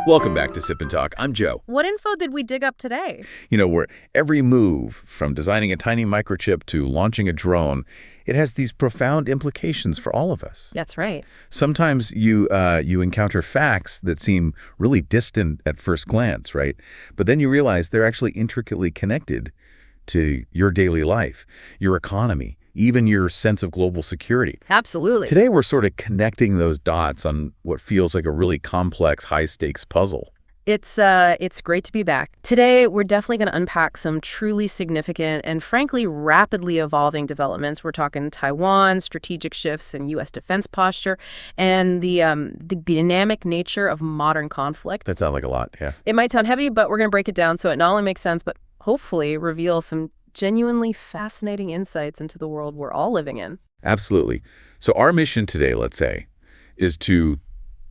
Welcome back to Sip and Talk. I'm Joe. What info did we dig up today? Where every move, from designing a tiny microchip to launching a drone, it has these profound implications for all of us. That's right. Sometimes you encounter facts that seem really distant at first glance, right? But then you realize they're actually intricately connected to your daily life, your economy, even your sense of global security. Absolutely. Today, we're sort of connecting those dots on what feels like a really complex, high-stakes puzzle. It's great to be back. Today, we're definitely going to unpack some truly significant and frankly rapidly evolving developments. We're talking Taiwan, strategic shifts in U.S. defense posture, and the dynamic nature of modern conflict. That sounds like a lot, yeah. It might sound heavy, but we're going to break it down so it not only makes sense, but hopefully reveal some genuinely fascinating insights into the world we're all living in. Absolutely. So our mission today, let's say, is to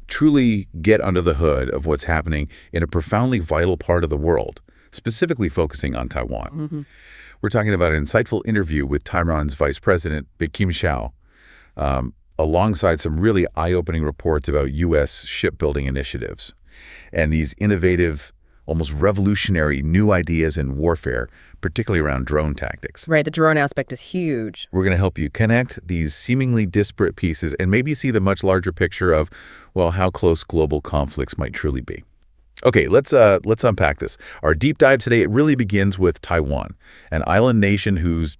truly get under the hood of what's happening in a profoundly vital part of the world, specifically focusing on Taiwan. Mm-hmm. We're talking about an insightful interview with Taiwan's Vice President, Bi-khim Hsiao, alongside some really eye-opening reports about U.S. shipbuilding initiatives and these innovative, almost revolutionary new ideas in warfare, particularly around drone tactics. Right, the drone aspect is huge. We're going to help you connect these seemingly disparate pieces and maybe see the much larger picture of, well, how close global conflicts might truly be. Okay, let's unpack this. Our deep dive today, it really begins with Taiwan, an island nation whose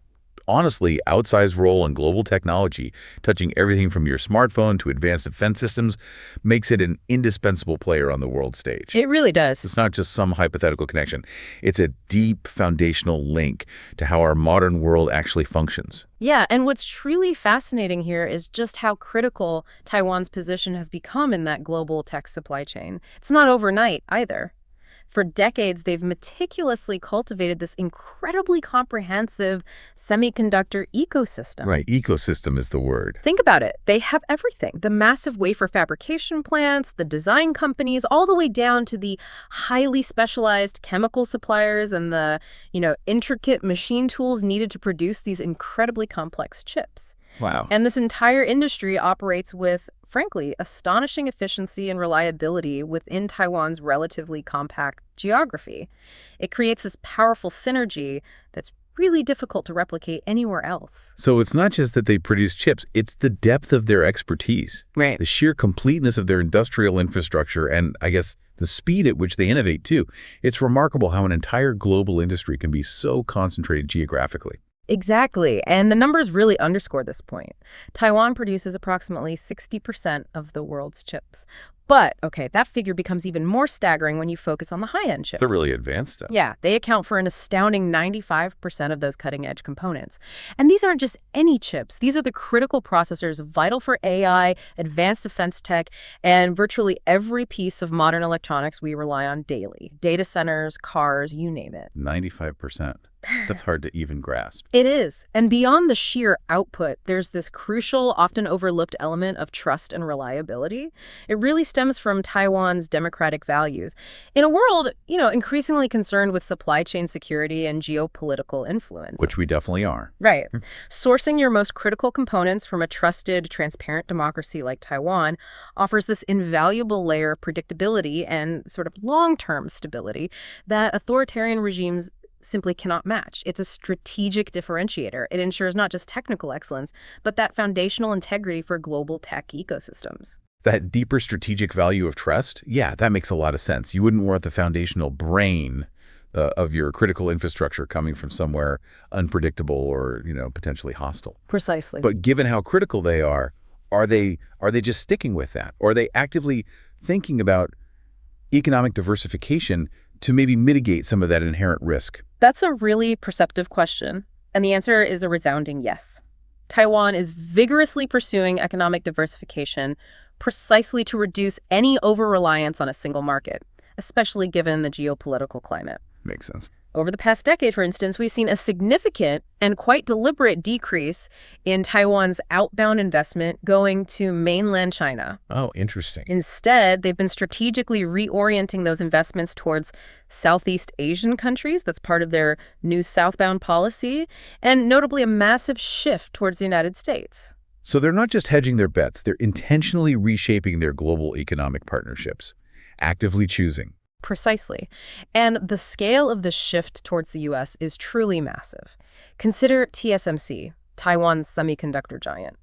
honestly outsized role in global technology, touching everything from your smartphone to advanced defense systems, makes it an indispensable player on the world stage. It really does. It's not just some hypothetical connection. It's a deep foundational link to how our modern world actually functions. Yeah, and what's truly fascinating here is just how critical Taiwan's position has become in that global tech supply chain. It's not overnight either. For decades, they've meticulously cultivated this incredibly comprehensive semiconductor ecosystem. Right, ecosystem is the word. Think about it. They have everything. The massive wafer fabrication plants, the design companies, all the way down to the highly specialized chemical suppliers and the, intricate machine tools needed to produce these incredibly complex chips. Wow. And this entire industry operates with, frankly, astonishing efficiency and reliability within Taiwan's relatively compact geography. It creates this powerful synergy that's really difficult to replicate anywhere else. So it's not just that they produce chips, it's the depth of their expertise. Right. The sheer completeness of their industrial infrastructure and, I guess, the speed at which they innovate, too. It's remarkable how an entire global industry can be so concentrated geographically. Exactly, and the numbers really underscore this point. Taiwan produces approximately 60% of the world's chips. But, okay, that figure becomes even more staggering when you focus on the high-end chips. The really advanced stuff. Yeah, they account for an astounding 95% of those cutting-edge components. And these aren't just any chips. These are the critical processors vital for AI, advanced defense tech, and virtually every piece of modern electronics we rely on daily. Data centers, cars, you name it. 95%. That's hard to even grasp. It is. And beyond the sheer output, there's this crucial, often overlooked element of trust and reliability. It really stems from Taiwan's democratic values. In a world, increasingly concerned with supply chain security and geopolitical influence. Which we definitely are. Right. Sourcing your most critical components from a trusted, transparent democracy like Taiwan offers this invaluable layer of predictability and sort of long-term stability that authoritarian regimes simply cannot match. It's a strategic differentiator. It ensures not just technical excellence, but that foundational integrity for global tech ecosystems. That deeper strategic value of trust, yeah, that makes a lot of sense. You wouldn't want the foundational brain of your critical infrastructure coming from somewhere unpredictable or, potentially hostile. Precisely. But given how critical they are they just sticking with that? Or are they actively thinking about economic diversification to maybe mitigate some of that inherent risk? That's a really perceptive question, and the answer is a resounding yes. Taiwan is vigorously pursuing economic diversification precisely to reduce any over-reliance on a single market, especially given the geopolitical climate. Makes sense. Over the past decade, for instance, we've seen a significant and quite deliberate decrease in Taiwan's outbound investment going to mainland China. Oh, interesting. Instead, they've been strategically reorienting those investments towards Southeast Asian countries. That's part of their new southbound policy, and notably a massive shift towards the United States. So they're not just hedging their bets, they're intentionally reshaping their global economic partnerships. actively choosing. Precisely. And the scale of the shift towards the U.S. is truly massive. Consider TSMC, Taiwan's semiconductor giant.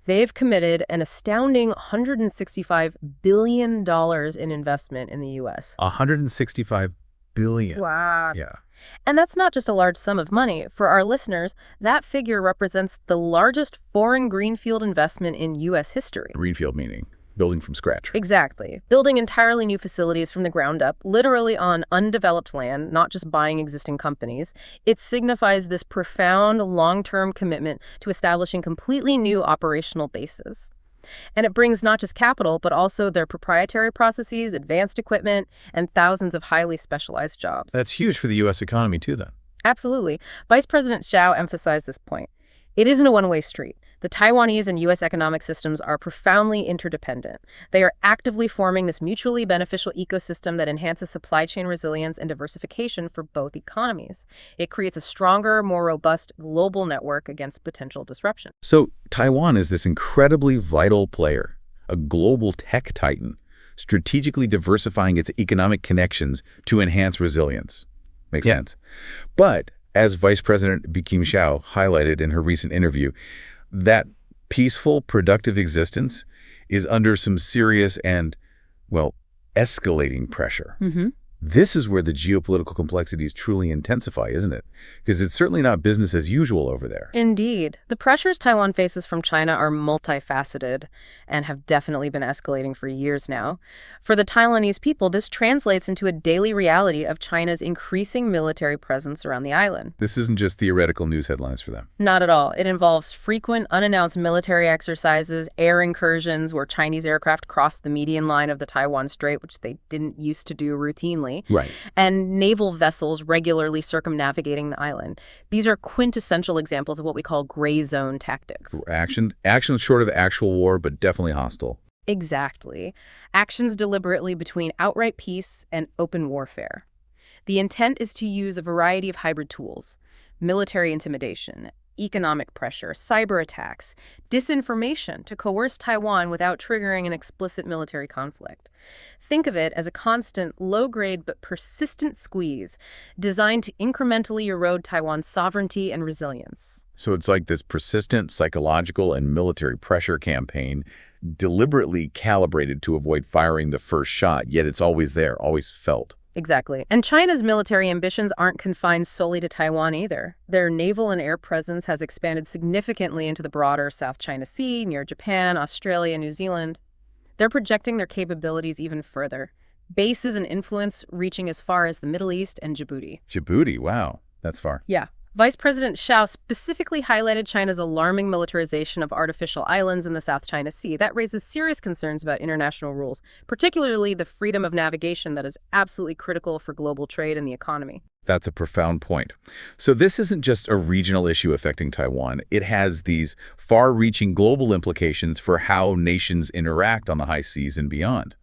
They've committed an astounding $165 billion in investment in the U.S. $165 billion. Wow. Yeah. And that's not just a large sum of money. For our listeners, that figure represents the largest foreign greenfield investment in U.S. history. Greenfield meaning building from scratch. Exactly. Building entirely new facilities from the ground up, literally on undeveloped land, not just buying existing companies. It signifies this profound long-term commitment to establishing completely new operational bases. And it brings not just capital, but also their proprietary processes, advanced equipment, and thousands of highly specialized jobs. That's huge for the U.S. economy, too, then. Absolutely. Vice President Hsiao emphasized this point. It isn't a one-way street. The Taiwanese and U.S. economic systems are profoundly interdependent. They are actively forming this mutually beneficial ecosystem that enhances supply chain resilience and diversification for both economies. It creates a stronger, more robust global network against potential disruption. So Taiwan is this incredibly vital player, a global tech titan, strategically diversifying its economic connections to enhance resilience. Makes sense. But as Vice President Bi-khim highlighted in her recent interview, that peaceful, productive existence is under some serious and, well, escalating pressure. This is where the geopolitical complexities truly intensify, isn't it? Because it's certainly not business as usual over there. Indeed. The pressures Taiwan faces from China are multifaceted and have definitely been escalating for years now. For the Taiwanese people, this translates into a daily reality of China's increasing military presence around the island. This isn't just theoretical news headlines for them. Not at all. It involves frequent, unannounced military exercises, air incursions where Chinese aircraft cross the median line of the Taiwan Strait, which they didn't used to do routinely. Right. And naval vessels regularly circumnavigating the island. These are quintessential examples of what we call gray zone tactics. Action short of actual war, but definitely hostile. Exactly. Actions deliberately between outright peace and open warfare. The intent is to use a variety of hybrid tools: military intimidation, economic pressure, cyber attacks, disinformation to coerce Taiwan without triggering an explicit military conflict. Think of it as a constant, low-grade but persistent squeeze designed to incrementally erode Taiwan's sovereignty and resilience. So it's like this persistent psychological and military pressure campaign deliberately calibrated to avoid firing the first shot, yet it's always there, always felt. Exactly. And China's military ambitions aren't confined solely to Taiwan either. Their naval and air presence has expanded significantly into the broader South China Sea, near Japan, Australia, New Zealand. They're projecting their capabilities even further. Bases and influence reaching as far as the Middle East and Djibouti. Djibouti, wow, that's far. Yeah. Vice President Hsiao specifically highlighted China's alarming militarization of artificial islands in the South China Sea. That raises serious concerns about international rules, particularly the freedom of navigation that is absolutely critical for global trade and the economy. That's a profound point. So this isn't just a regional issue affecting Taiwan. It has these far-reaching global implications for how nations interact on the high seas and beyond.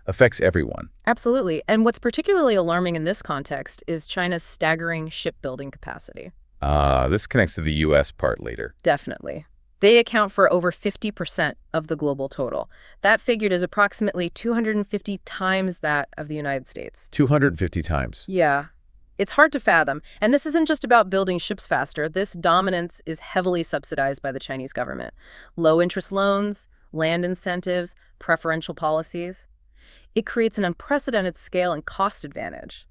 Affects everyone. Absolutely. And what's particularly alarming in this context is China's staggering shipbuilding capacity. This connects to the U.S. part later. Definitely. They account for over 50% of the global total. That figure is approximately 250 times that of the United States. 250 times. Yeah. It's hard to fathom. And this isn't just about building ships faster. This dominance is heavily subsidized by the Chinese government. Low-interest loans, land incentives, preferential policies. It creates an unprecedented scale and cost advantage.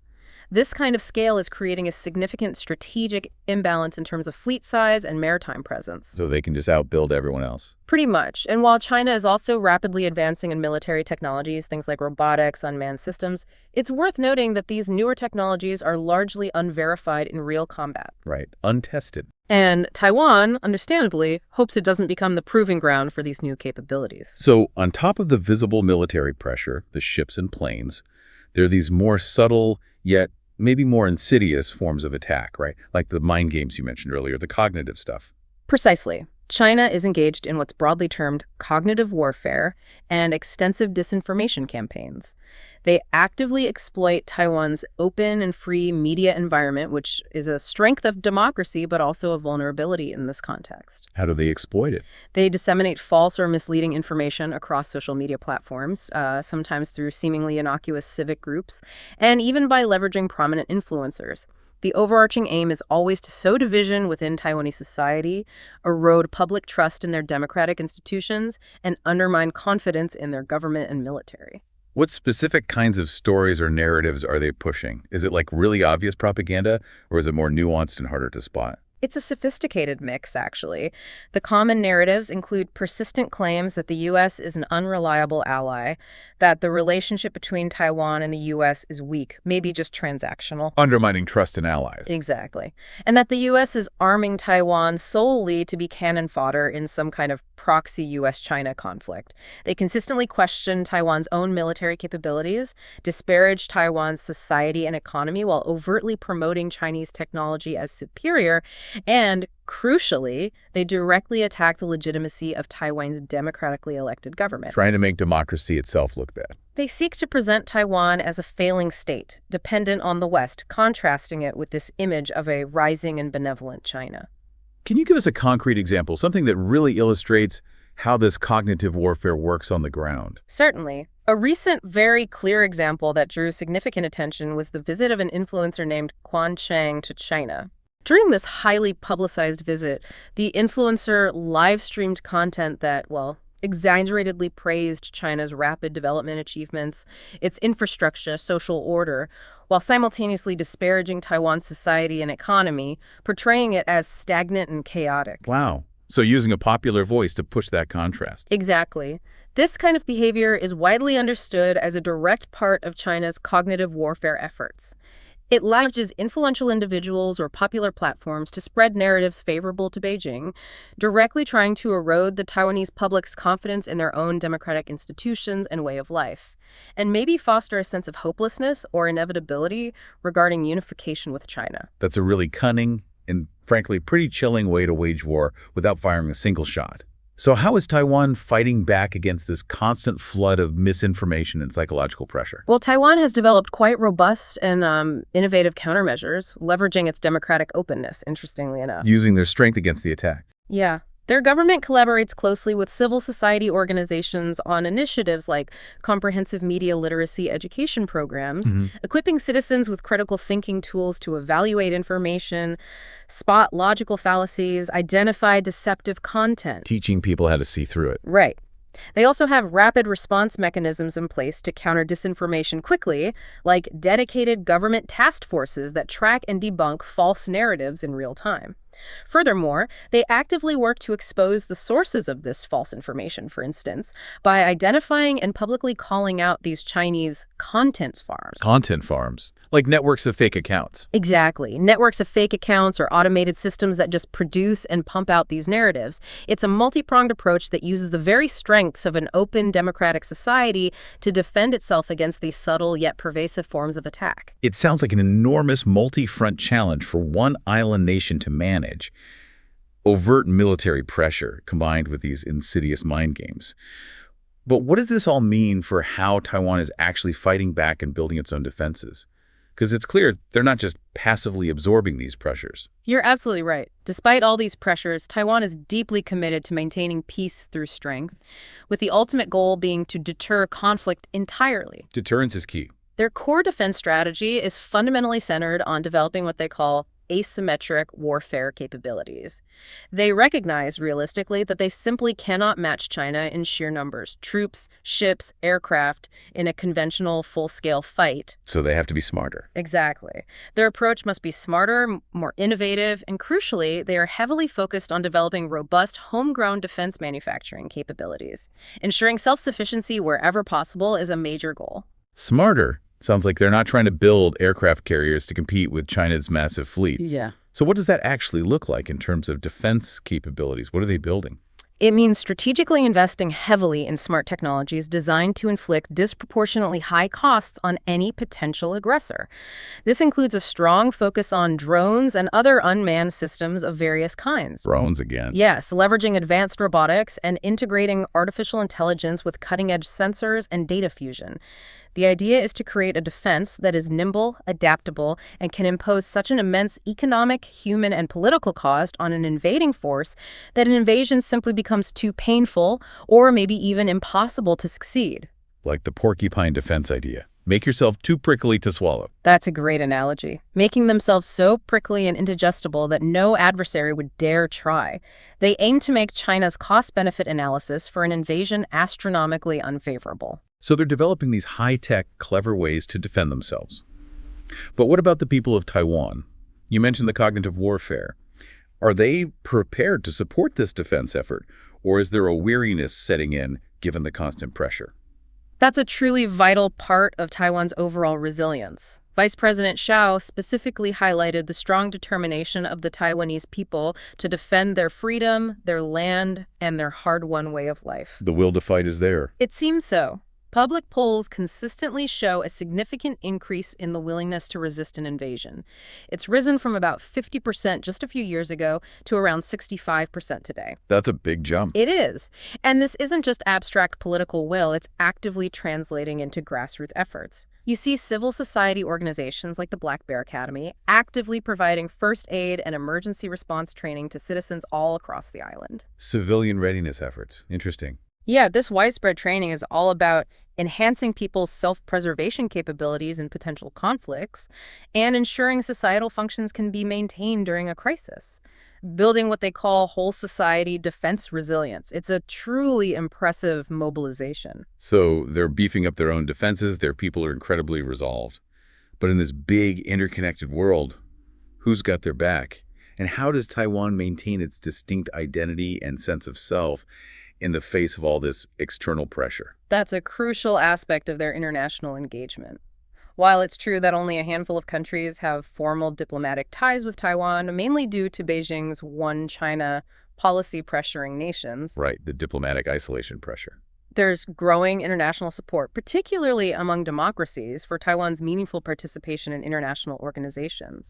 This kind of scale is creating a significant strategic imbalance in terms of fleet size and maritime presence. So they can just outbuild everyone else. Pretty much. And while China is also rapidly advancing in military technologies, things like robotics, unmanned systems, it's worth noting that these newer technologies are largely unverified in real combat. Right. Untested. And Taiwan, understandably, hopes it doesn't become the proving ground for these new capabilities. So on top of the visible military pressure, the ships and planes, there are these more subtle, yet maybe more insidious forms of attack, right? Like the mind games you mentioned earlier, the cognitive stuff. Precisely. China is engaged in what's broadly termed cognitive warfare and extensive disinformation campaigns. They actively exploit Taiwan's open and free media environment, which is a strength of democracy, but also a vulnerability in this context. How do they exploit it? They disseminate false or misleading information across social media platforms, sometimes through seemingly innocuous civic groups, and even by leveraging prominent influencers. The overarching aim is always to sow division within Taiwanese society, erode public trust in their democratic institutions, and undermine confidence in their government and military. What specific kinds of stories or narratives are they pushing? Is it like really obvious propaganda, or is it more nuanced and harder to spot? It's a sophisticated mix, actually. The common narratives include persistent claims that the U.S. is an unreliable ally, that the relationship between Taiwan and the U.S. is weak, maybe just transactional. Undermining trust in allies. Exactly. And that the U.S. is arming Taiwan solely to be cannon fodder in some kind of proxy U.S.-China conflict. They consistently question Taiwan's own military capabilities, disparage Taiwan's society and economy while overtly promoting Chinese technology as superior, and, crucially, they directly attack the legitimacy of Taiwan's democratically elected government. Trying to make democracy itself look bad. They seek to present Taiwan as a failing state, dependent on the West, contrasting it with this image of a rising and benevolent China. Can you give us a concrete example, something that really illustrates how this cognitive warfare works on the ground? Certainly. A recent, very clear example that drew significant attention was the visit of an influencer named Quan Chang to China. During this highly publicized visit, the influencer live-streamed content that, well, exaggeratedly praised China's rapid development achievements, its infrastructure, social order, while simultaneously disparaging Taiwan's society and economy, portraying it as stagnant and chaotic. Wow. So using a popular voice to push that contrast. Exactly. This kind of behavior is widely understood as a direct part of China's cognitive warfare efforts. It leverages influential individuals or popular platforms to spread narratives favorable to Beijing, directly trying to erode the Taiwanese public's confidence in their own democratic institutions and way of life, and maybe foster a sense of hopelessness or inevitability regarding unification with China. That's a really cunning and, frankly, pretty chilling way to wage war without firing a single shot. So how is Taiwan fighting back against this constant flood of misinformation and psychological pressure? Well, Taiwan has developed quite robust and innovative countermeasures, leveraging its democratic openness, interestingly enough. Using their strength against the attack. Yeah. Their government collaborates closely with civil society organizations on initiatives like comprehensive media literacy education programs, equipping citizens with critical thinking tools to evaluate information, spot logical fallacies, identify deceptive content. Teaching people how to see through it. Right. They also have rapid response mechanisms in place to counter disinformation quickly, like dedicated government task forces that track and debunk false narratives in real time. Furthermore, they actively work to expose the sources of this false information, for instance, by identifying and publicly calling out these Chinese content farms. Content farms, like networks of fake accounts. Exactly. Networks of fake accounts or automated systems that just produce and pump out these narratives. It's a multi-pronged approach that uses the very strengths of an open democratic society to defend itself against these subtle yet pervasive forms of attack. It sounds like an enormous multi-front challenge for one island nation to manage. Overt military pressure combined with these insidious mind games. But what does this all mean for how Taiwan is actually fighting back and building its own defenses? Because it's clear they're not just passively absorbing these pressures. You're absolutely right. Despite all these pressures, Taiwan is deeply committed to maintaining peace through strength, with the ultimate goal being to deter conflict entirely. Deterrence is key. Their core defense strategy is fundamentally centered on developing what they call asymmetric warfare capabilities. They recognize, realistically, that they simply cannot match China in sheer numbers, troops, ships, aircraft, in a conventional full-scale fight. So they have to be smarter. Exactly. Their approach must be smarter, more innovative, and crucially, they are heavily focused on developing robust, homegrown defense manufacturing capabilities. Ensuring self-sufficiency wherever possible is a major goal. Smarter? Sounds like they're not trying to build aircraft carriers to compete with China's massive fleet. Yeah. So what does that actually look like in terms of defense capabilities? What are they building? It means strategically investing heavily in smart technologies designed to inflict disproportionately high costs on any potential aggressor. This includes a strong focus on drones and other unmanned systems of various kinds. Drones again. Yes, leveraging advanced robotics and integrating artificial intelligence with cutting-edge sensors and data fusion. The idea is to create a defense that is nimble, adaptable, and can impose such an immense economic, human, and political cost on an invading force that an invasion simply becomes too painful or maybe even impossible to succeed. Like the porcupine defense idea. Make yourself too prickly to swallow. That's a great analogy. Making themselves so prickly and indigestible that no adversary would dare try. They aim to make China's cost-benefit analysis for an invasion astronomically unfavorable. So they're developing these high-tech, clever ways to defend themselves. But what about the people of Taiwan? You mentioned the cognitive warfare. Are they prepared to support this defense effort, or is there a weariness setting in given the constant pressure? That's a truly vital part of Taiwan's overall resilience. Vice President Hsiao specifically highlighted the strong determination of the Taiwanese people to defend their freedom, their land, and their hard-won way of life. The will to fight is there. It seems so. Public polls consistently show a significant increase in the willingness to resist an invasion. It's risen from about 50% just a few years ago to around 65% today. That's a big jump. It is. And this isn't just abstract political will, it's actively translating into grassroots efforts. You see civil society organizations like the Black Bear Academy actively providing first aid and emergency response training to citizens all across the island. Civilian readiness efforts. Interesting. Yeah, this widespread training is all about enhancing people's self-preservation capabilities in potential conflicts and ensuring societal functions can be maintained during a crisis, building what they call whole society defense resilience. It's a truly impressive mobilization. So they're beefing up their own defenses, their people are incredibly resolved. But in this big interconnected world, who's got their back? And how does Taiwan maintain its distinct identity and sense of self in the face of all this external pressure? That's a crucial aspect of their international engagement. While it's true that only a handful of countries have formal diplomatic ties with Taiwan, mainly due to Beijing's one China policy pressuring nations. Right, the diplomatic isolation pressure. There's growing international support, particularly among democracies, for Taiwan's meaningful participation in international organizations.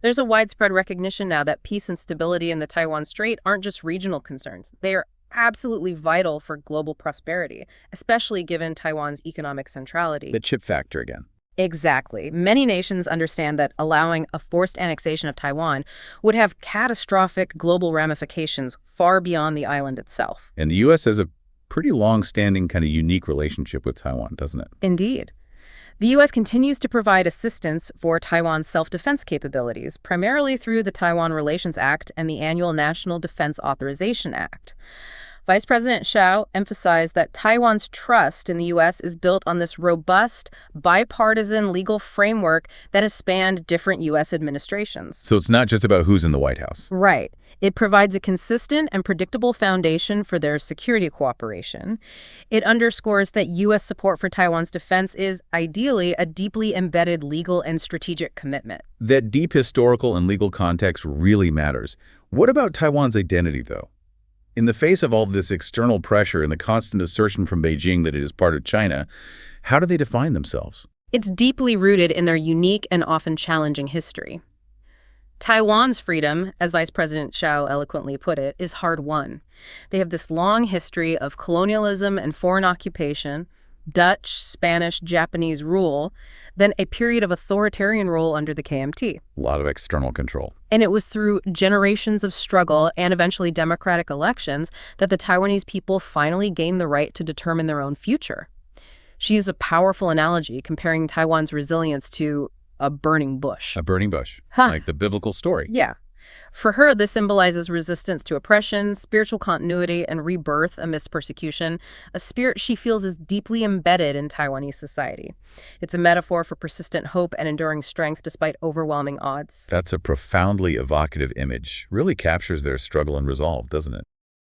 There's a widespread recognition now that peace and stability in the Taiwan Strait aren't just regional concerns. They are absolutely vital for global prosperity, especially given Taiwan's economic centrality. The chip factor again. Exactly. Many nations understand that allowing a forced annexation of Taiwan would have catastrophic global ramifications far beyond the island itself. And the U.S. has a pretty long-standing kind of unique relationship with Taiwan, doesn't it? Indeed. The U.S. continues to provide assistance for Taiwan's self-defense capabilities, primarily through the Taiwan Relations Act and the annual National Defense Authorization Act. Vice President Hsiao emphasized that Taiwan's trust in the U.S. is built on this robust, bipartisan legal framework that has spanned different U.S. administrations. So it's not just about who's in the White House. Right. It provides a consistent and predictable foundation for their security cooperation. It underscores that U.S. support for Taiwan's defense is, ideally, a deeply embedded legal and strategic commitment. That deep historical and legal context really matters. What about Taiwan's identity, though? In the face of all this external pressure and the constant assertion from Beijing that it is part of China, how do they define themselves? It's deeply rooted in their unique and often challenging history. Taiwan's freedom, as Vice President Hsiao eloquently put it, is hard-won. They have this long history of colonialism and foreign occupation, Dutch, Spanish, Japanese rule, then a period of authoritarian rule under the KMT. A lot of external control. And it was through generations of struggle and eventually democratic elections that the Taiwanese people finally gained the right to determine their own future. She used a powerful analogy comparing Taiwan's resilience to a burning bush. A burning bush, like the biblical story. Yeah. For her, this symbolizes resistance to oppression, spiritual continuity, and rebirth amidst persecution, a spirit she feels is deeply embedded in Taiwanese society. It's a metaphor for persistent hope and enduring strength despite overwhelming odds. That's a profoundly evocative image. Really captures their struggle and resolve, doesn't it?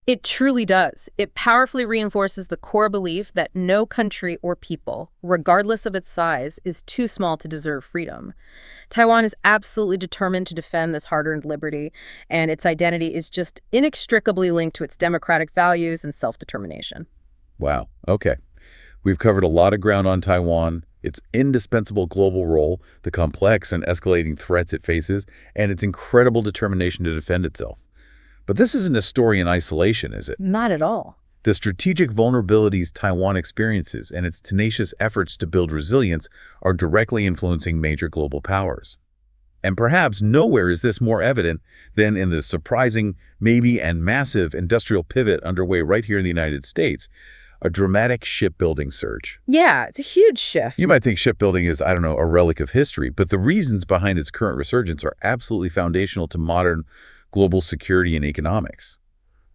It truly does. It powerfully reinforces the core belief that no country or people, regardless of its size, is too small to deserve freedom. Taiwan is absolutely determined to defend this hard-earned liberty, and its identity is just inextricably linked to its democratic values and self-determination. Wow. Okay. We've covered a lot of ground on Taiwan, its indispensable global role, the complex and escalating threats it faces, and its incredible determination to defend itself. But this isn't a story in isolation, is it? Not at all. The strategic vulnerabilities Taiwan experiences and its tenacious efforts to build resilience are directly influencing major global powers. And perhaps nowhere is this more evident than in the surprising, maybe and massive industrial pivot underway right here in the United States, a dramatic shipbuilding surge. Yeah, it's a huge shift. You might think shipbuilding is, I don't know, a relic of history, but the reasons behind its current resurgence are absolutely foundational to modern global security and economics.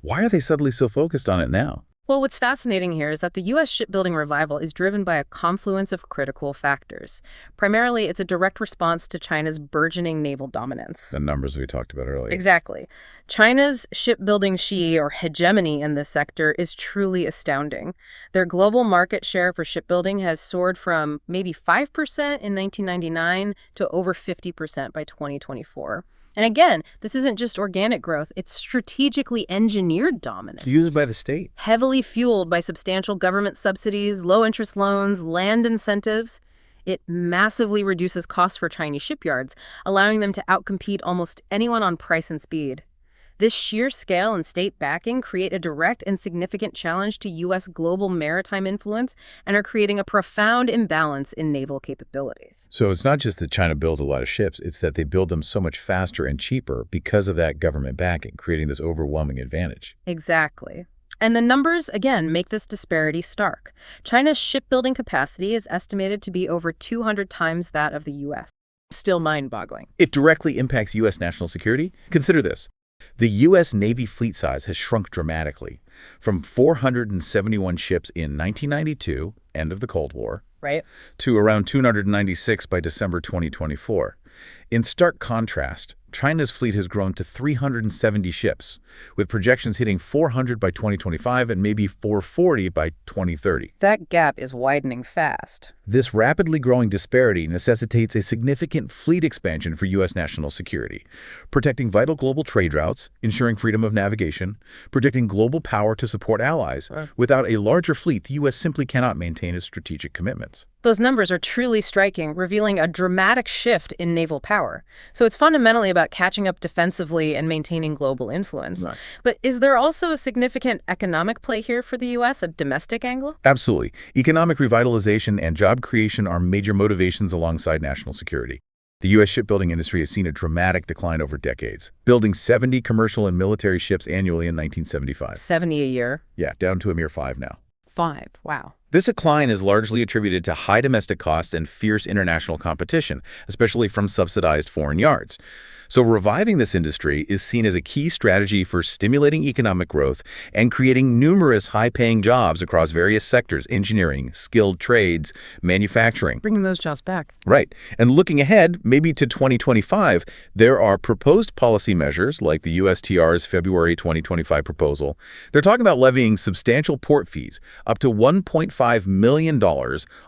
Why are they suddenly so focused on it now? Well, what's fascinating here is that the U.S. shipbuilding revival is driven by a confluence of critical factors. Primarily, it's a direct response to China's burgeoning naval dominance. The numbers we talked about earlier. Exactly. China's shipbuilding xi, or hegemony in this sector, is truly astounding. Their global market share for shipbuilding has soared from maybe 5% in 1999 to over 50% by 2024. And again, this isn't just organic growth, it's strategically engineered dominance. Used by the state. Heavily fueled by substantial government subsidies, low-interest loans, land incentives. It massively reduces costs for Chinese shipyards, allowing them to outcompete almost anyone on price and speed. This sheer scale and state backing create a direct and significant challenge to U.S. global maritime influence and are creating a profound imbalance in naval capabilities. So it's not just that China builds a lot of ships, it's that they build them so much faster and cheaper because of that government backing, creating this overwhelming advantage. Exactly. And the numbers, again, make this disparity stark. China's shipbuilding capacity is estimated to be over 200 times that of the U.S. Still mind-boggling. It directly impacts U.S. national security. Consider this. The U.S. Navy fleet size has shrunk dramatically, from 471 ships in 1992, end of the Cold War, Right. to around 296 by December 2024. In stark contrast, China's fleet has grown to 370 ships, with projections hitting 400 by 2025 and maybe 440 by 2030. That gap is widening fast. This rapidly growing disparity necessitates a significant fleet expansion for U.S. national security, protecting vital global trade routes, ensuring freedom of navigation, projecting global power to support allies. Without a larger fleet, the U.S. simply cannot maintain its strategic commitments. Those numbers are truly striking, revealing a dramatic shift in naval power. So it's fundamentally about catching up defensively and maintaining global influence. Right. But is there also a significant economic play here for the U.S., a domestic angle? Absolutely. Economic revitalization and job creation are major motivations alongside national security. The U.S. shipbuilding industry has seen a dramatic decline over decades, building 70 commercial and military ships annually in 1975. 70 a year? Yeah, down to a mere 5 now. 5, wow. This decline is largely attributed to high domestic costs and fierce international competition, especially from subsidized foreign yards. So reviving this industry is seen as a key strategy for stimulating economic growth and creating numerous high-paying jobs across various sectors: engineering, skilled trades, manufacturing. Bringing those jobs back. Right. And looking ahead, maybe to 2025, there are proposed policy measures like the USTR's February 2025 proposal. They're talking about levying substantial port fees, up to $1.5 million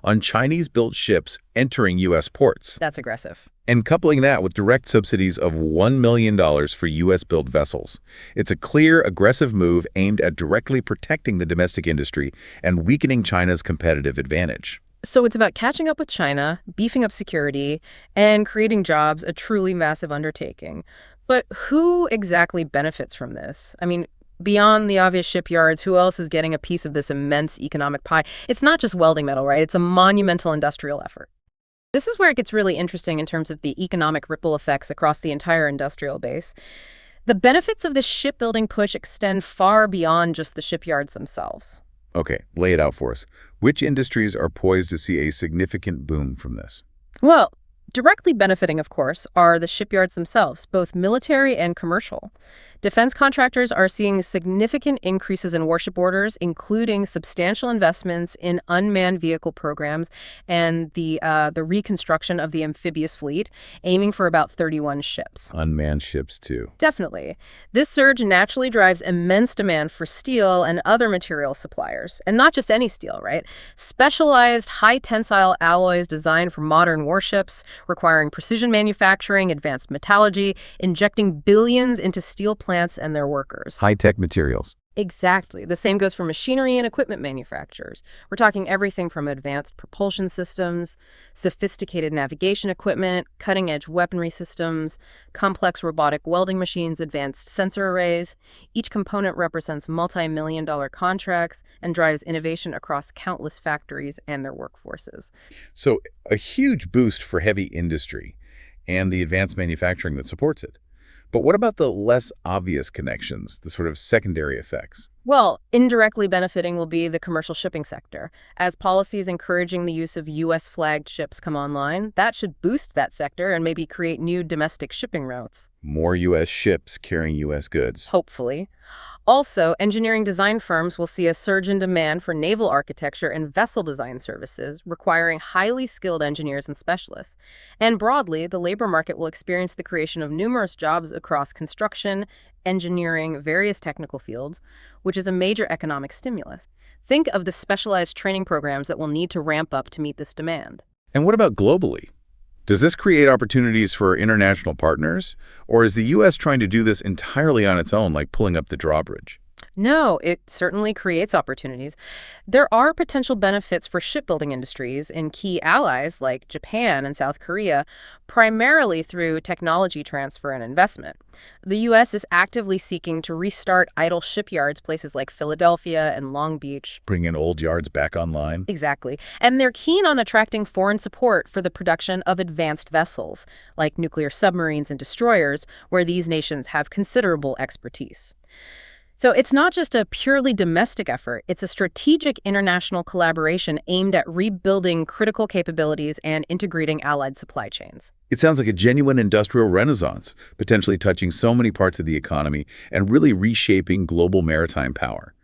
on Chinese-built ships entering U.S. ports. That's aggressive. And coupling that with direct subsidies of $1 million for U.S.-built vessels. It's a clear, aggressive move aimed at directly protecting the domestic industry and weakening China's competitive advantage. So it's about catching up with China, beefing up security, and creating jobs, a truly massive undertaking. But who exactly benefits from this? I mean, beyond the obvious shipyards, who else is getting a piece of this immense economic pie? It's not just welding metal, right? It's a monumental industrial effort. This is where it gets really interesting in terms of the economic ripple effects across the entire industrial base. The benefits of this shipbuilding push extend far beyond just the shipyards themselves. Okay, lay it out for us. Which industries are poised to see a significant boom from this? Well, directly benefiting, of course, are the shipyards themselves, both military and commercial. Defense contractors are seeing significant increases in warship orders, including substantial investments in unmanned vehicle programs and the reconstruction of the amphibious fleet, aiming for about 31 ships. Unmanned ships, too. Definitely. This surge naturally drives immense demand for steel and other material suppliers. And not just any steel, right? Specialized, high-tensile alloys designed for modern warships, requiring precision manufacturing, advanced metallurgy, injecting billions into steel plants and their workers. High-tech materials. Exactly. The same goes for machinery and equipment manufacturers. We're talking everything from advanced propulsion systems, sophisticated navigation equipment, cutting-edge weaponry systems, complex robotic welding machines, advanced sensor arrays. Each component represents multi-million-dollar contracts and drives innovation across countless factories and their workforces. So a huge boost for heavy industry and the advanced manufacturing that supports it. But what about the less obvious connections, the sort of secondary effects? Well, indirectly benefiting will be the commercial shipping sector. As policies encouraging the use of U.S.-flagged ships come online, that should boost that sector and maybe create new domestic shipping routes. More U.S. ships carrying U.S. goods. Hopefully. Also, engineering design firms will see a surge in demand for naval architecture and vessel design services, requiring highly skilled engineers and specialists. And broadly, the labor market will experience the creation of numerous jobs across construction, engineering, various technical fields, which is a major economic stimulus. Think of the specialized training programs that will need to ramp up to meet this demand. And what about globally? Does this create opportunities for international partners? Or is the U.S. trying to do this entirely on its own, like pulling up the drawbridge? No, it certainly creates opportunities. There are potential benefits for shipbuilding industries in key allies like Japan and South Korea, primarily through technology transfer and investment. The U.S. is actively seeking to restart idle shipyards, places like Philadelphia and Long Beach. Bring in old yards back online? Exactly. And they're keen on attracting foreign support for the production of advanced vessels, like nuclear submarines and destroyers, where these nations have considerable expertise. So it's not just a purely domestic effort, it's a strategic international collaboration aimed at rebuilding critical capabilities and integrating allied supply chains. It sounds like a genuine industrial renaissance, potentially touching so many parts of the economy and really reshaping global maritime power.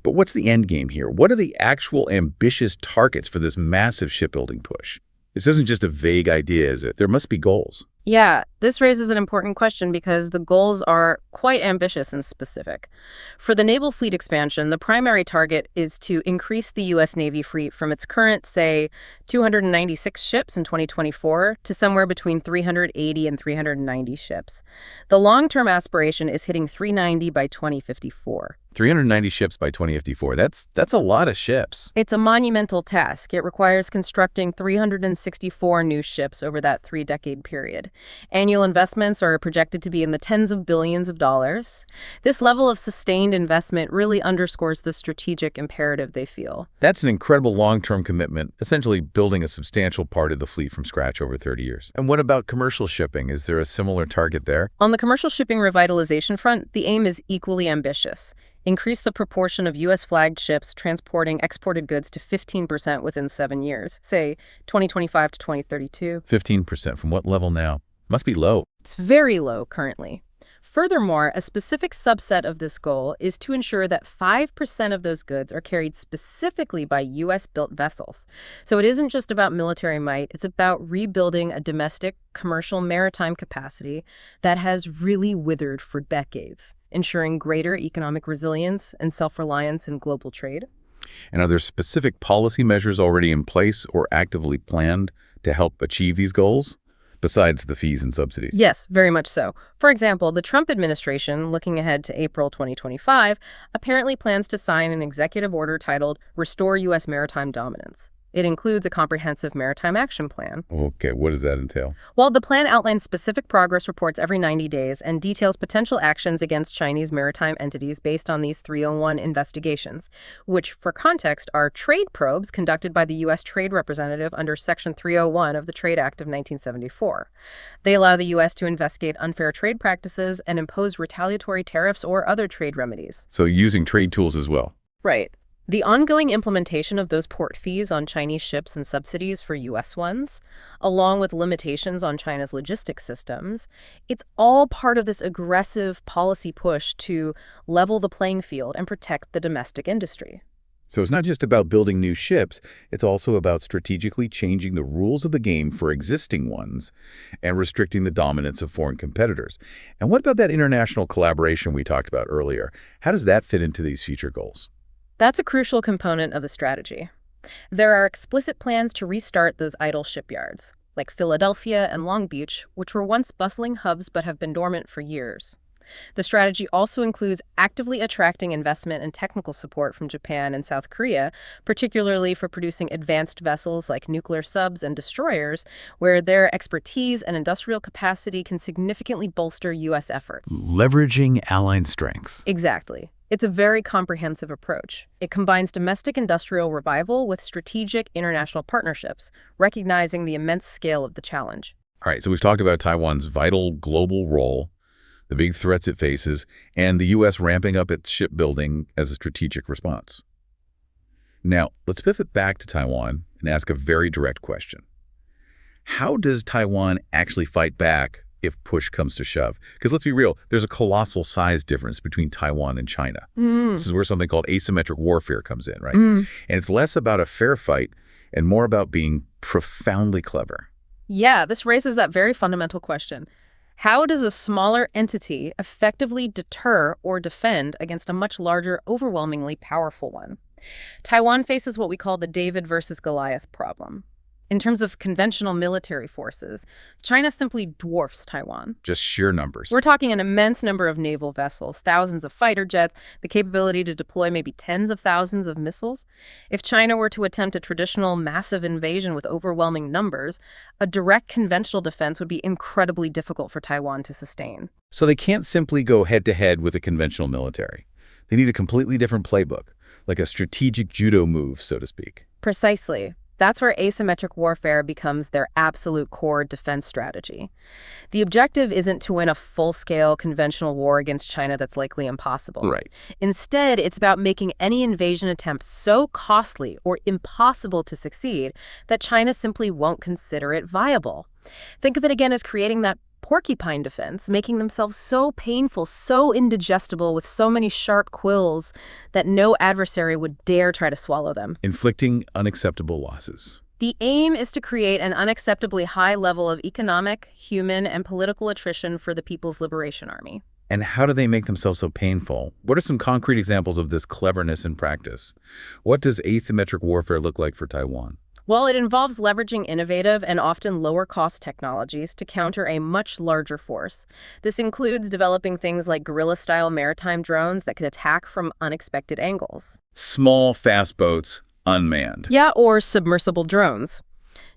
But what's the end game here? What are the actual ambitious targets for this massive shipbuilding push? This isn't just a vague idea, is it? There must be goals. Yeah, this raises an important question because the goals are quite ambitious and specific. For the naval fleet expansion, the primary target is to increase the U.S. Navy fleet from its current, say, 296 ships in 2024 to somewhere between 380 and 390 ships. The long-term aspiration is hitting 390 by 2054. 390 ships by 2054. That's a lot of ships. It's a monumental task. It requires constructing 364 new ships over that 3-decade period. Annual investments are projected to be in the tens of billions of dollars. This level of sustained investment really underscores the strategic imperative they feel. That's an incredible long-term commitment, essentially building a substantial part of the fleet from scratch over 30 years. And what about commercial shipping? Is there a similar target there? On the commercial shipping revitalization front, the aim is equally ambitious. Increase the proportion of U.S.-flagged ships transporting exported goods to 15% within 7 years, say 2025 to 2032. 15% from what level now? Must be low. It's very low currently. Furthermore, a specific subset of this goal is to ensure that 5% of those goods are carried specifically by U.S.-built vessels. So it isn't just about military might, it's about rebuilding a domestic commercial maritime capacity that has really withered for decades, ensuring greater economic resilience and self-reliance in global trade. And are there specific policy measures already in place or actively planned to help achieve these goals, besides the fees and subsidies? Yes, very much so. For example, the Trump administration, looking ahead to April 2025, apparently plans to sign an executive order titled Restore U.S. Maritime Dominance. It includes a comprehensive maritime action plan. Okay, what does that entail? Well, the plan outlines specific progress reports every 90 days and details potential actions against Chinese maritime entities based on these 301 investigations, which, for context, are trade probes conducted by the U.S. Trade Representative under Section 301 of the Trade Act of 1974. They allow the U.S. to investigate unfair trade practices and impose retaliatory tariffs or other trade remedies. So using trade tools as well. Right. The ongoing implementation of those port fees on Chinese ships and subsidies for U.S. ones, along with limitations on China's logistics systems, it's all part of this aggressive policy push to level the playing field and protect the domestic industry. So it's not just about building new ships, it's also about strategically changing the rules of the game for existing ones and restricting the dominance of foreign competitors. And what about that international collaboration we talked about earlier? How does that fit into these future goals? That's a crucial component of the strategy. There are explicit plans to restart those idle shipyards, like Philadelphia and Long Beach, which were once bustling hubs but have been dormant for years. The strategy also includes actively attracting investment and technical support from Japan and South Korea, particularly for producing advanced vessels like nuclear subs and destroyers, where their expertise and industrial capacity can significantly bolster U.S. efforts. Leveraging allied strengths. Exactly. It's a very comprehensive approach. It combines domestic industrial revival with strategic international partnerships, recognizing the immense scale of the challenge. All right, so we've talked about Taiwan's vital global role, the big threats it faces, and the U.S. ramping up its shipbuilding as a strategic response. Now, let's pivot back to Taiwan and ask a very direct question. How does Taiwan actually fight back if push comes to shove? Because let's be real, there's a colossal size difference between Taiwan and China. This is where something called asymmetric warfare comes in, right? And it's less about a fair fight and more about being profoundly clever. Yeah, this raises that very fundamental question. How does a smaller entity effectively deter or defend against a much larger, overwhelmingly powerful one? Taiwan faces what we call the David versus Goliath problem. In terms of conventional military forces, China simply dwarfs Taiwan. Just sheer numbers. We're talking an immense number of naval vessels, thousands of fighter jets, the capability to deploy maybe tens of thousands of missiles. If China were to attempt a traditional massive invasion with overwhelming numbers, a direct conventional defense would be incredibly difficult for Taiwan to sustain. So they can't simply go head-to-head with a conventional military. They need a completely different playbook, like a strategic judo move, so to speak. Precisely. That's where asymmetric warfare becomes their absolute core defense strategy. The objective isn't to win a full-scale conventional war against China that's likely impossible. Right. Instead, it's about making any invasion attempt so costly or impossible to succeed that China simply won't consider it viable. Think of it again as creating that porcupine defense, making themselves so painful, so indigestible with so many sharp quills that no adversary would dare try to swallow them. Inflicting unacceptable losses. The aim is to create an unacceptably high level of economic, human, and political attrition for the People's Liberation Army. And how do they make themselves so painful? What are some concrete examples of this cleverness in practice? What does asymmetric warfare look like for Taiwan? Well, it involves leveraging innovative and often lower-cost technologies to counter a much larger force. This includes developing things like guerrilla-style maritime drones that can attack from unexpected angles. Small, fast boats, unmanned. Yeah, or submersible drones.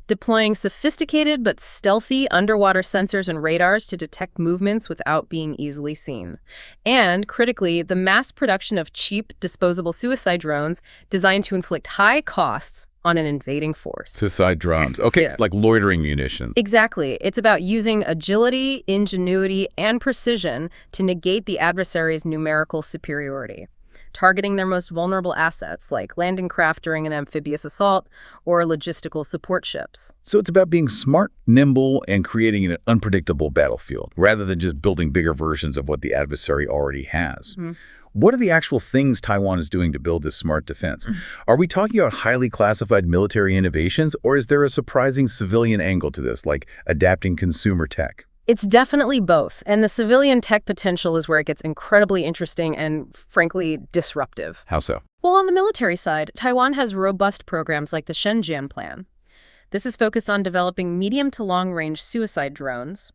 Deploying sophisticated but stealthy underwater sensors and radars to detect movements without being easily seen. And, critically, the mass production of cheap, disposable suicide drones designed to inflict high costs on an invading force. Suicide drones. Okay, Yeah. Like loitering munitions. Exactly. It's about using agility, ingenuity, and precision to negate the adversary's numerical superiority, targeting their most vulnerable assets, like landing craft during an amphibious assault or logistical support ships. So it's about being smart, nimble, and creating an unpredictable battlefield, rather than just building bigger versions of what the adversary already has. What are the actual things Taiwan is doing to build this smart defense? Are we talking about highly classified military innovations, or is there a surprising civilian angle to this, like adapting consumer tech? It's definitely both, and the civilian tech potential is where it gets incredibly interesting and, frankly, disruptive. How so? Well, on the military side, Taiwan has robust programs like the Shenzhen Plan. This is focused on developing medium to long-range suicide drones.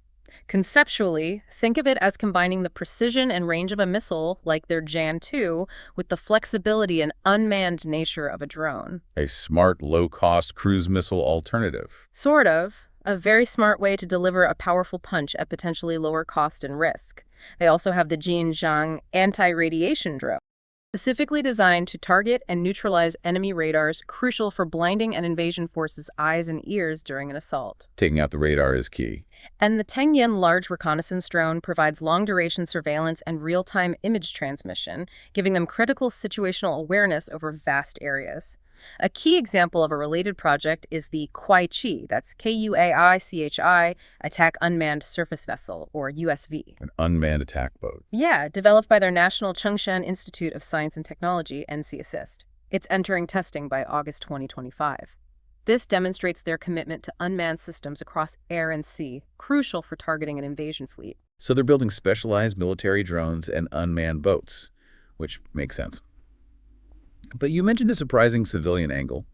Conceptually, think of it as combining the precision and range of a missile, like their Jan-2, with the flexibility and unmanned nature of a drone. A smart, low-cost cruise missile alternative. Sort of. A very smart way to deliver a powerful punch at potentially lower cost and risk. They also have the Jianzhang anti-radiation drone. specifically designed to target and neutralize enemy radars, crucial for blinding an invasion force's eyes and ears during an assault. Taking out the radar is key. And the Tengyan Large Reconnaissance Drone provides long-duration surveillance and real-time image transmission, giving them critical situational awareness over vast areas. A key example of a related project is the Kuai-chi, that's Kuaichi, Attack Unmanned Surface Vessel, or USV. An unmanned attack boat. Yeah, developed by their National Chongshan Institute of Science and Technology, NC Assist. It's entering testing by August 2025. This demonstrates their commitment to unmanned systems across air and sea, crucial for targeting an invasion fleet. So they're building specialized military drones and unmanned boats, which makes sense. But you mentioned a surprising civilian angle.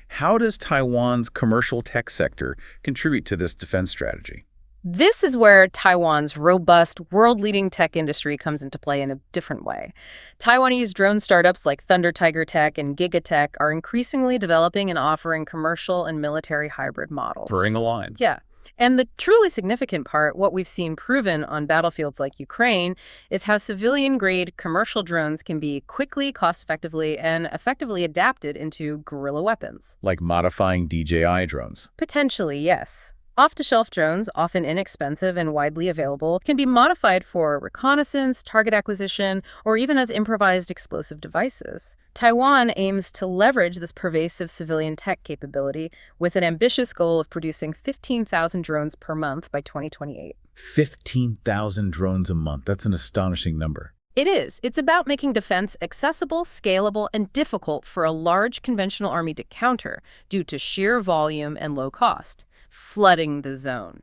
How does Taiwan's commercial tech sector contribute to this defense strategy? This is where Taiwan's robust, world-leading tech industry comes into play in a different way. Taiwanese drone startups like Thunder Tiger Tech and Gigatech are increasingly developing and offering commercial and military hybrid models. Spurring the lines. Yeah. And the truly significant part, what we've seen proven on battlefields like Ukraine, is how civilian-grade commercial drones can be quickly, cost-effectively, and effectively adapted into guerrilla weapons. Like modifying DJI drones. Potentially, yes. Off-the-shelf drones, often inexpensive and widely available, can be modified for reconnaissance, target acquisition, or even as improvised explosive devices. Taiwan aims to leverage this pervasive civilian tech capability with an ambitious goal of producing 15,000 drones per month by 2028. 15,000 drones a month. That's an astonishing number. It is. It's about making defense accessible, scalable, and difficult for a large conventional army to counter due to sheer volume and low cost, flooding the zone.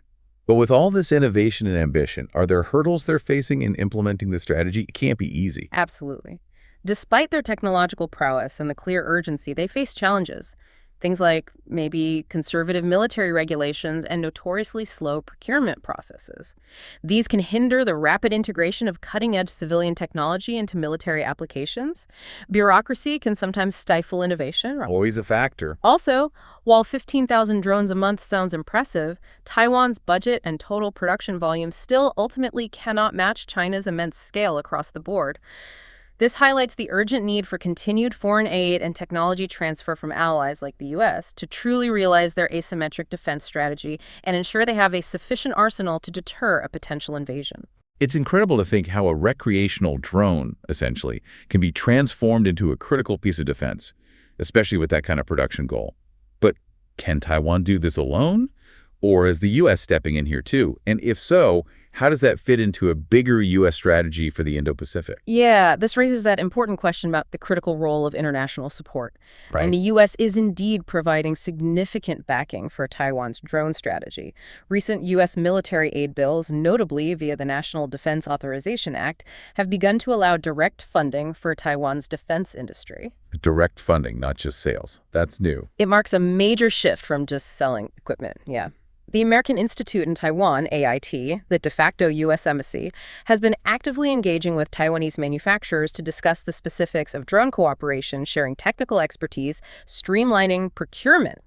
But with all this innovation and ambition, are there hurdles they're facing in implementing the strategy? It can't be easy. Absolutely. Despite their technological prowess and the clear urgency, they face challenges. Things like maybe conservative military regulations and notoriously slow procurement processes. These can hinder the rapid integration of cutting-edge civilian technology into military applications. Bureaucracy can sometimes stifle innovation. Always a factor. Also, while 15,000 drones a month sounds impressive, Taiwan's budget and total production volume still ultimately cannot match China's immense scale across the board. This highlights the urgent need for continued foreign aid and technology transfer from allies like the U.S. to truly realize their asymmetric defense strategy and ensure they have a sufficient arsenal to deter a potential invasion. It's incredible to think how a recreational drone, essentially, can be transformed into a critical piece of defense, especially with that kind of production goal. But can Taiwan do this alone? Or is the U.S. stepping in here too? And if so, how does that fit into a bigger U.S. strategy for the Indo-Pacific? Yeah, this raises that important question about the critical role of international support. Right. And the U.S. is indeed providing significant backing for Taiwan's drone strategy. Recent U.S. military aid bills, notably via the National Defense Authorization Act, have begun to allow direct funding for Taiwan's defense industry. Direct funding, not just sales. That's new. It marks a major shift from just selling equipment, yeah. The American Institute in Taiwan, AIT, the de facto U.S. embassy, has been actively engaging with Taiwanese manufacturers to discuss the specifics of drone cooperation, sharing technical expertise, streamlining procurement.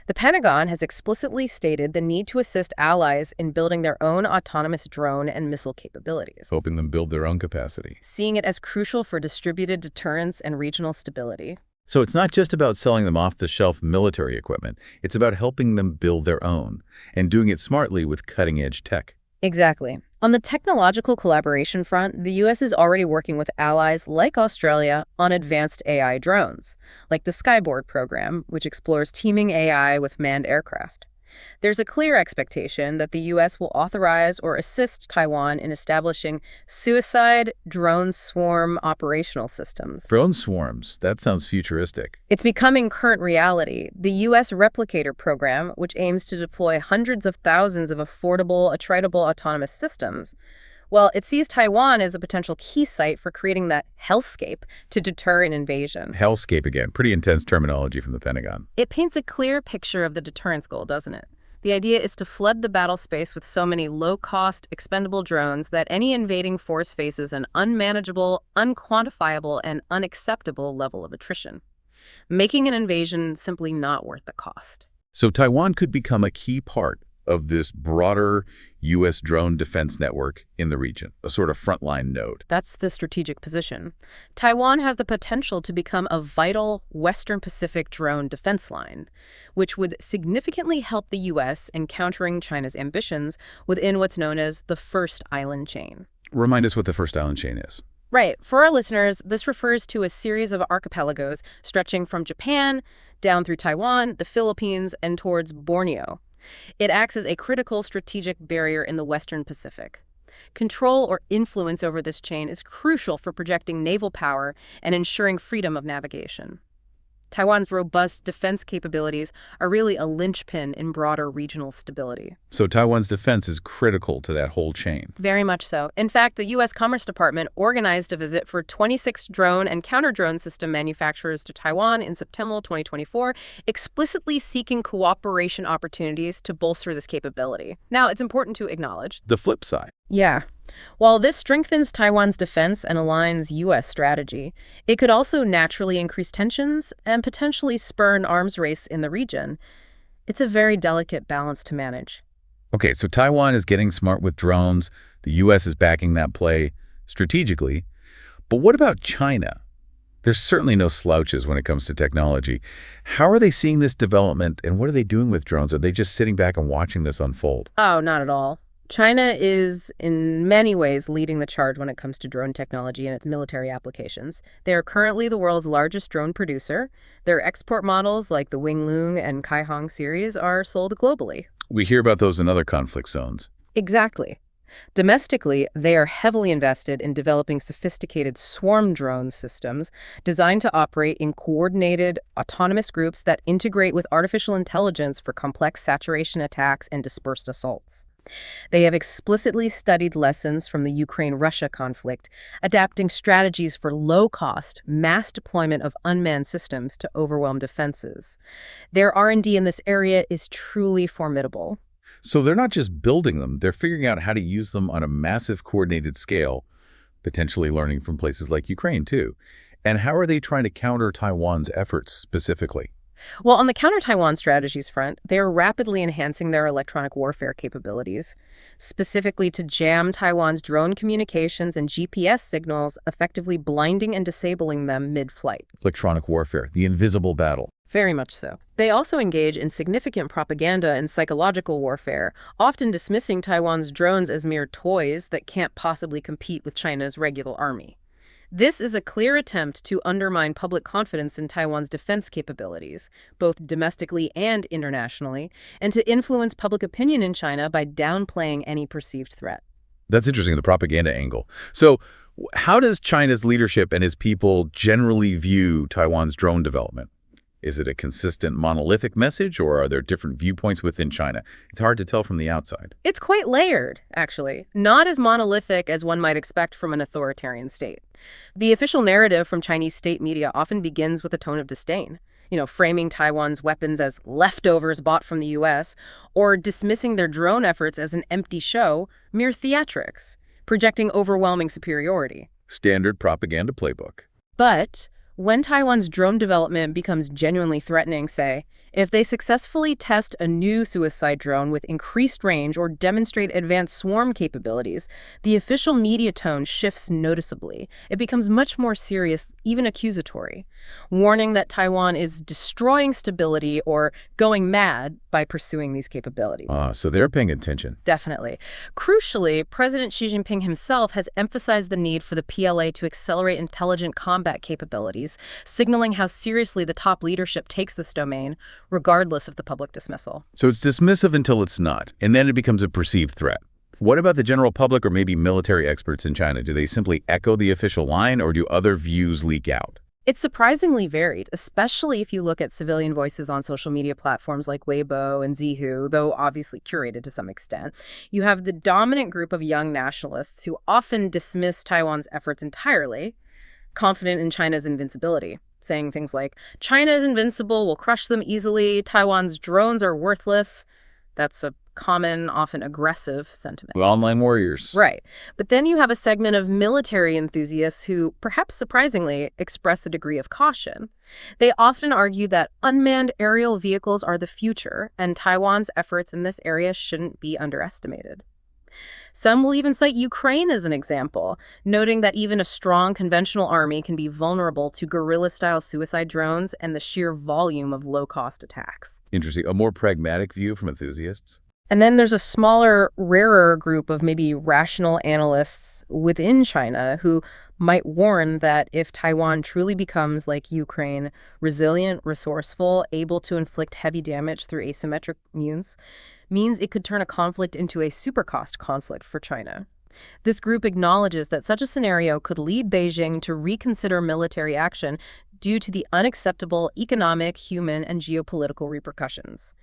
The Pentagon has explicitly stated the need to assist allies in building their own autonomous drone and missile capabilities, Helping them build their own capacity. seeing it as crucial for distributed deterrence and regional stability. So it's not just about selling them off-the-shelf military equipment. It's about helping them build their own and doing it smartly with cutting-edge tech. Exactly. On the technological collaboration front, the U.S. is already working with allies like Australia on advanced AI drones, like the Skyboard program, which explores teaming AI with manned aircraft. There's a clear expectation that the U.S. will authorize or assist Taiwan in establishing suicide drone swarm operational systems. Drone swarms, that sounds futuristic. It's becoming current reality. The U.S. Replicator program, which aims to deploy hundreds of thousands of affordable, attritable autonomous systems, well, it sees Taiwan as a potential key site for creating that hellscape to deter an invasion. Hellscape again, pretty intense terminology from the Pentagon. It paints a clear picture of the deterrence goal, doesn't it? The idea is to flood the battle space with so many low-cost, expendable drones that any invading force faces an unmanageable, unquantifiable, and unacceptable level of attrition, making an invasion simply not worth the cost. So Taiwan could become a key part of this broader U.S. drone defense network in the region, a sort of frontline node. That's the strategic position. Taiwan has the potential to become a vital Western Pacific drone defense line, which would significantly help the U.S. in countering China's ambitions within what's known as the First Island Chain. Remind us what the First Island Chain is. Right. For our listeners, this refers to a series of archipelagos stretching from Japan down through Taiwan, the Philippines, and towards Borneo. It acts as a critical strategic barrier in the Western Pacific. Control or influence over this chain is crucial for projecting naval power and ensuring freedom of navigation. Taiwan's robust defense capabilities are really a linchpin in broader regional stability. So Taiwan's defense is critical to that whole chain. Very much so. In fact, the U.S. Commerce Department organized a visit for 26 drone and counter-drone system manufacturers to Taiwan in September 2024, explicitly seeking cooperation opportunities to bolster this capability. Now, it's important to acknowledge The flip side. Yeah. While this strengthens Taiwan's defense and aligns U.S. strategy, it could also naturally increase tensions and potentially spur an arms race in the region. It's a very delicate balance to manage. Okay, so Taiwan is getting smart with drones. The U.S. is backing that play strategically. But what about China? There's certainly no slouches when it comes to technology. How are they seeing this development, and what are they doing with drones? Are they just sitting back and watching this unfold? Oh, not at all. China is, in many ways, leading the charge when it comes to drone technology and its military applications. They are currently the world's largest drone producer. Their export models, like the Winglong and Kaihong series, are sold globally. We hear about those in other conflict zones. Exactly. Domestically, they are heavily invested in developing sophisticated swarm drone systems designed to operate in coordinated, autonomous groups that integrate with artificial intelligence for complex saturation attacks and dispersed assaults. They have explicitly studied lessons from the Ukraine-Russia conflict, adapting strategies for low-cost, mass deployment of unmanned systems to overwhelm defenses. Their R&D in this area is truly formidable. So they're not just building them, they're figuring out how to use them on a massive coordinated scale, potentially learning from places like Ukraine, too. And how are they trying to counter Taiwan's efforts specifically? Well, on the counter-Taiwan strategies front, they are rapidly enhancing their electronic warfare capabilities, specifically to jam Taiwan's drone communications and GPS signals, effectively blinding and disabling them mid-flight. Electronic warfare, the invisible battle. Very much so. They also engage in significant propaganda and psychological warfare, often dismissing Taiwan's drones as mere toys that can't possibly compete with China's regular army. This is a clear attempt to undermine public confidence in Taiwan's defense capabilities, both domestically and internationally, and to influence public opinion in China by downplaying any perceived threat. That's interesting, the propaganda angle. So how does China's leadership and his people generally view Taiwan's drone development? Is it a consistent monolithic message, or are there different viewpoints within China? It's hard to tell from the outside. It's quite layered, actually. Not as monolithic as one might expect from an authoritarian state. The official narrative from Chinese state media often begins with a tone of disdain, framing Taiwan's weapons as leftovers bought from the U.S., or dismissing their drone efforts as an empty show, mere theatrics, projecting overwhelming superiority. Standard propaganda playbook. But when Taiwan's drone development becomes genuinely threatening, say, if they successfully test a new suicide drone with increased range or demonstrate advanced swarm capabilities, the official media tone shifts noticeably. It becomes much more serious, even accusatory, warning that Taiwan is destroying stability or going mad by pursuing these capabilities. So they're paying attention. Definitely. Crucially, President Xi Jinping himself has emphasized the need for the PLA to accelerate intelligent combat capabilities, signaling how seriously the top leadership takes this domain, regardless of the public dismissal. So it's dismissive until it's not, and then it becomes a perceived threat. What about the general public or maybe military experts in China? Do they simply echo the official line, or do other views leak out? It's surprisingly varied, especially if you look at civilian voices on social media platforms like Weibo and Zhihu, though obviously curated to some extent. You have the dominant group of young nationalists who often dismiss Taiwan's efforts entirely, confident in China's invincibility, saying things like, China is invincible, we'll crush them easily, Taiwan's drones are worthless. That's a common, often aggressive sentiment. Online warriors. Right. But then you have a segment of military enthusiasts who, perhaps surprisingly, express a degree of caution. They often argue that unmanned aerial vehicles are the future, and Taiwan's efforts in this area shouldn't be underestimated. Some will even cite Ukraine as an example, noting that even a strong conventional army can be vulnerable to guerrilla-style suicide drones and the sheer volume of low-cost attacks. Interesting. A more pragmatic view from enthusiasts? And then there's a smaller, rarer group of maybe rational analysts within China who might warn that if Taiwan truly becomes, like Ukraine, resilient, resourceful, able to inflict heavy damage through asymmetric means it could turn a conflict into a supercost conflict for China. This group acknowledges that such a scenario could lead Beijing to reconsider military action due to the unacceptable economic, human, and geopolitical repercussions.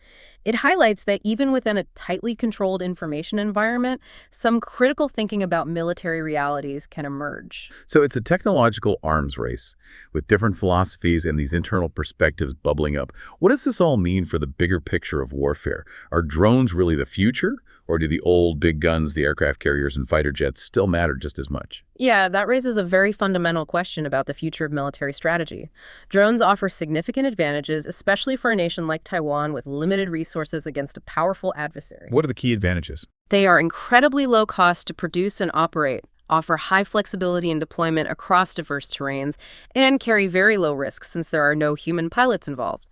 It highlights that even within a tightly controlled information environment, some critical thinking about military realities can emerge. So it's a technological arms race with different philosophies and these internal perspectives bubbling up. What does this all mean for the bigger picture of warfare? Are drones really the future? Or do the old big guns, the aircraft carriers and fighter jets, still matter just as much? Yeah, that raises a very fundamental question about the future of military strategy. Drones offer significant advantages, especially for a nation like Taiwan with limited resources against a powerful adversary. What are the key advantages? They are incredibly low cost to produce and operate, offer high flexibility in deployment across diverse terrains, and carry very low risk since there are no human pilots involved.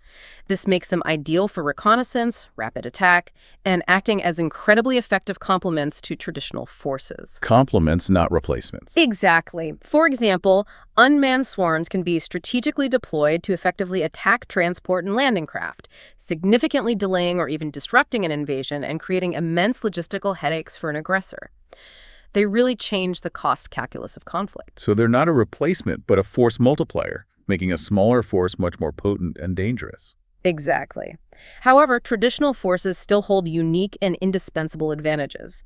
This makes them ideal for reconnaissance, rapid attack, and acting as incredibly effective complements to traditional forces. Complements, not replacements. Exactly. For example, unmanned swarms can be strategically deployed to effectively attack transport and landing craft, significantly delaying or even disrupting an invasion and creating immense logistical headaches for an aggressor. They really change the cost calculus of conflict. So they're not a replacement, but a force multiplier, making a smaller force much more potent and dangerous. Exactly. However, traditional forces still hold unique and indispensable advantages.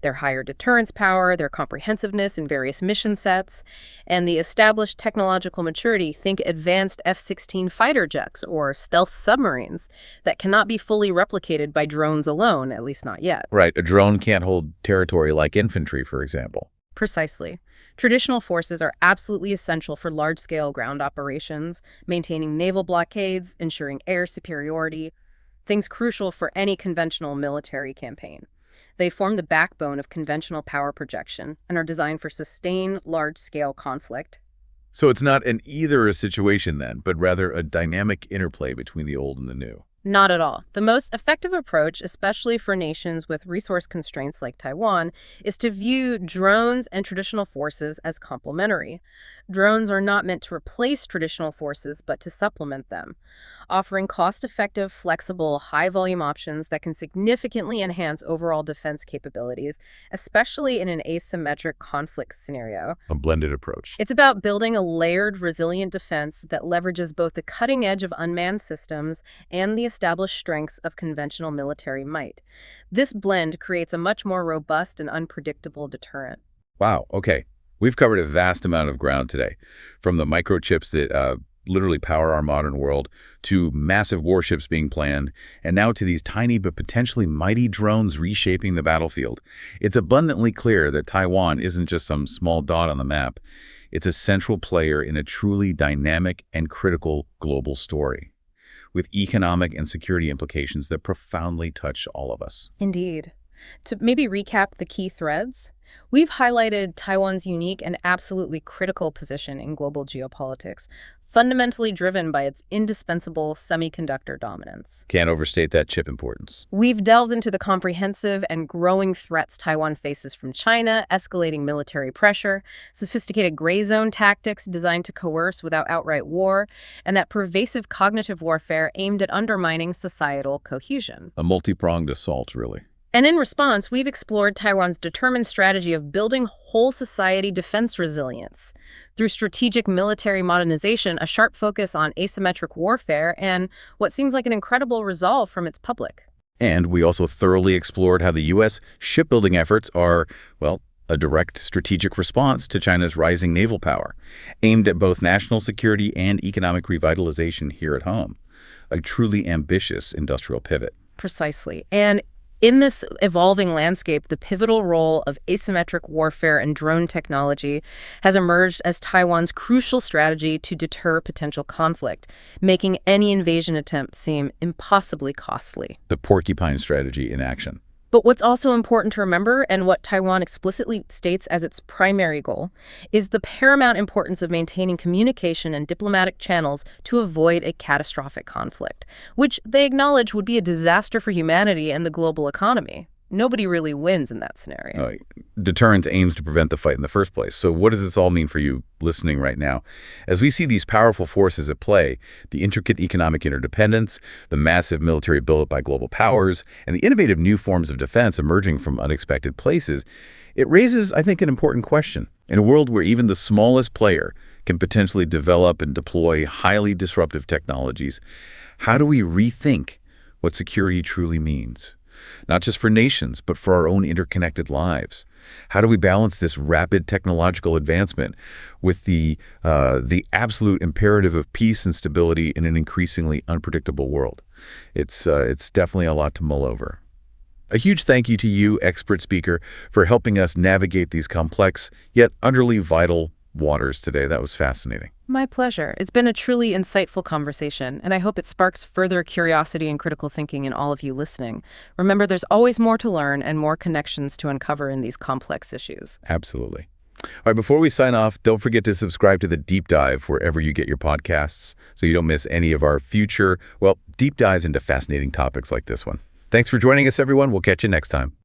Their higher deterrence power, their comprehensiveness in various mission sets, and the established technological maturity, think advanced F-16 fighter jets or stealth submarines, that cannot be fully replicated by drones alone, at least not yet. Right, a drone can't hold territory like infantry, for example. Precisely. Traditional forces are absolutely essential for large-scale ground operations, maintaining naval blockades, ensuring air superiority, things crucial for any conventional military campaign. They form the backbone of conventional power projection and are designed for sustained, large-scale conflict. So it's not an either situation then, but rather a dynamic interplay between the old and the new. Not at all. The most effective approach, especially for nations with resource constraints like Taiwan, is to view drones and traditional forces as complementary. Drones are not meant to replace traditional forces, but to supplement them, offering cost-effective, flexible, high-volume options that can significantly enhance overall defense capabilities, especially in an asymmetric conflict scenario. A blended approach. It's about building a layered, resilient defense that leverages both the cutting edge of unmanned systems and the established strengths of conventional military might. This blend creates a much more robust and unpredictable deterrent. Wow, okay. We've covered a vast amount of ground today, from the microchips that literally power our modern world, to massive warships being planned, and now to these tiny but potentially mighty drones reshaping the battlefield. It's abundantly clear that Taiwan isn't just some small dot on the map. It's a central player in a truly dynamic and critical global story, with economic and security implications that profoundly touch all of us. Indeed. To maybe recap the key threads, we've highlighted Taiwan's unique and absolutely critical position in global geopolitics, fundamentally driven by its indispensable semiconductor dominance. Can't overstate that chip importance. We've delved into the comprehensive and growing threats Taiwan faces from China, escalating military pressure, sophisticated gray zone tactics designed to coerce without outright war, and that pervasive cognitive warfare aimed at undermining societal cohesion. A multi-pronged assault, really. And in response, we've explored Taiwan's determined strategy of building whole society defense resilience through strategic military modernization, a sharp focus on asymmetric warfare, and what seems like an incredible resolve from its public. And we also thoroughly explored how the U.S. shipbuilding efforts are, well, a direct strategic response to China's rising naval power, aimed at both national security and economic revitalization here at home. A truly ambitious industrial pivot. Precisely. And In this evolving landscape, the pivotal role of asymmetric warfare and drone technology has emerged as Taiwan's crucial strategy to deter potential conflict, making any invasion attempt seem impossibly costly. The porcupine strategy in action. But what's also important to remember, and what Taiwan explicitly states as its primary goal, is the paramount importance of maintaining communication and diplomatic channels to avoid a catastrophic conflict, which they acknowledge would be a disaster for humanity and the global economy. Nobody really wins in that scenario. Deterrence aims to prevent the fight in the first place. So what does this all mean for you listening right now? As we see these powerful forces at play, the intricate economic interdependence, the massive military buildup by global powers, and the innovative new forms of defense emerging from unexpected places, it raises, I think, an important question. In a world where even the smallest player can potentially develop and deploy highly disruptive technologies, how do we rethink what security truly means? Not just for nations, but for our own interconnected lives. How do we balance this rapid technological advancement with the absolute imperative of peace and stability in an increasingly unpredictable world? It's definitely a lot to mull over. A huge thank you to you, expert speaker, for helping us navigate these complex yet utterly vital waters today. That was fascinating. My pleasure. It's been a truly insightful conversation, and I hope it sparks further curiosity and critical thinking in all of you listening. Remember, there's always more to learn and more connections to uncover in these complex issues. Absolutely. All right, before we sign off, don't forget to subscribe to The Deep Dive wherever you get your podcasts so you don't miss any of our future, deep dives into fascinating topics like this one. Thanks for joining us, everyone. We'll catch you next time.